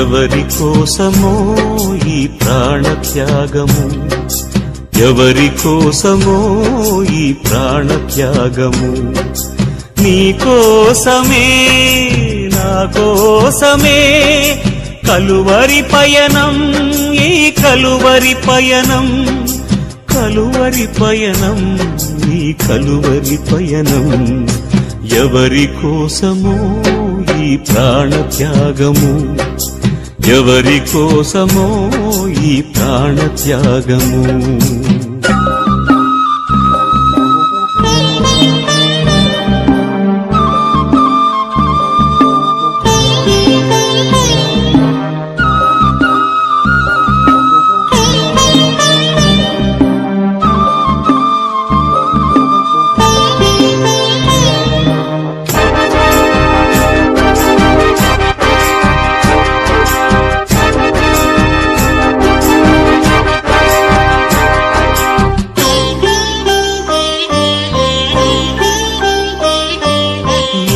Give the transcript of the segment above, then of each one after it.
ఎవరి కోసమో ఈ ప్రాణత్యాగము, ఎవరి కోసమో ఈ ప్రాణత్యాగము, నీ కోసమే నా కోసమే కలువరి పయనం, ఈ కలువరి పయనం, కలువరి పయనం, ఈ కలువరి పయనం. ఎవరి కోసమో ఈ ప్రాణత్యాగము, ఎవరి కోసమో ఈ ప్రాణత్యాగము.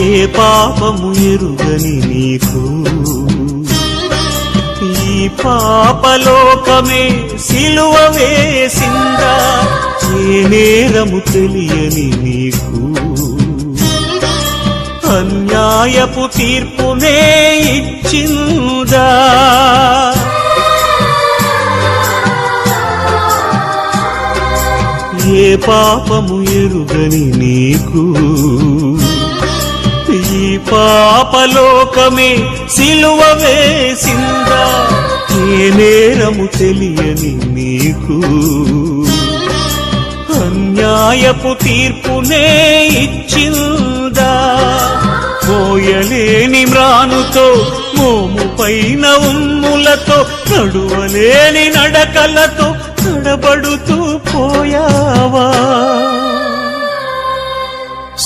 ఏ పాపము ఎరుగని నీకు ఈ పాపలోకమే సిలువ వేసిందా, ఏ నేరము తెలియని నీకు అన్యాయపు తీర్పునే ఇచ్చిందా. ఏ పాపము ఎరుగని నీకు ఈ పాపలోకమే సిలువ వేసిందా, ఏ నేరము తెలియని నీకు అన్యాయపు తీర్పునే ఇచ్చిందా. మోయలేని మ్రానుతో మోము పైన ఉమ్ములతో నడువలేని నడకలతో తడబడుతూ పోయావా,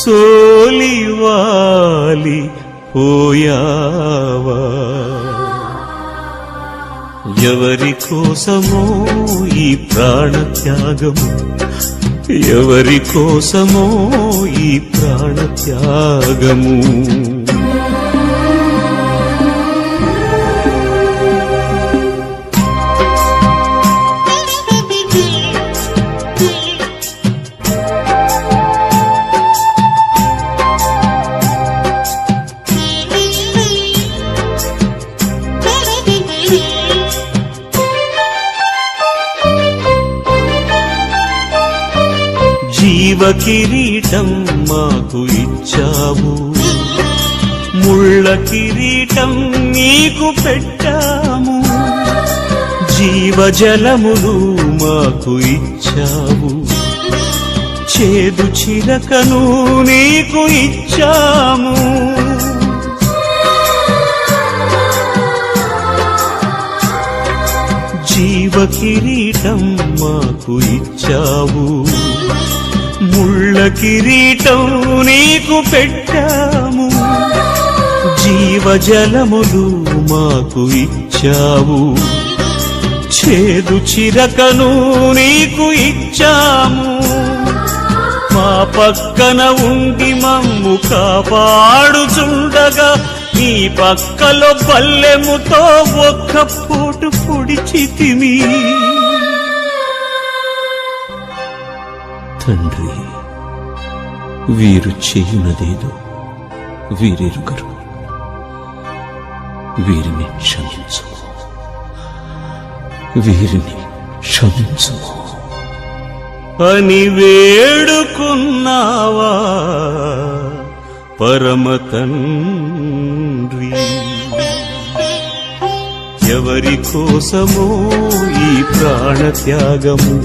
సోలివాలి పోయావా. ఎవరి కోసమో ఈ ప్రాణత్యాగము, ఎవరి కోసమో ఈ ప్రాణత్యాగము. జీవ కిరీటం మాకు ఇచ్చావు, ముళ్ళ కిరీటం నీకు పెట్టాము. జీవజలములు మాకు ఇచ్చావు, చేదు చిరకను నీకు ఇచ్చాము. జీవ కిరీటం మాకు ఇచ్చావు, ముళ్ళ కిరీటం నీకు పెట్టాము. జీవజలములు మాకు ఇచ్చావు, చేదు చిరకను నీకు ఇచ్చాము. మా పక్కన ఉండి మమ్ము కాపాడుచుండగా నీ పక్కలో పల్లెముతో ఒక్క పోటు పొడిచితిమి. తండ్రి, వీరు చేయునదేదో వీరెరుగరు, వీరిని క్షమించుము, వీరిని క్షమించుము అని వేడుకున్నావా పరమ తండ్రి. ఎవరి కోసమో ఈ ప్రాణత్యాగము,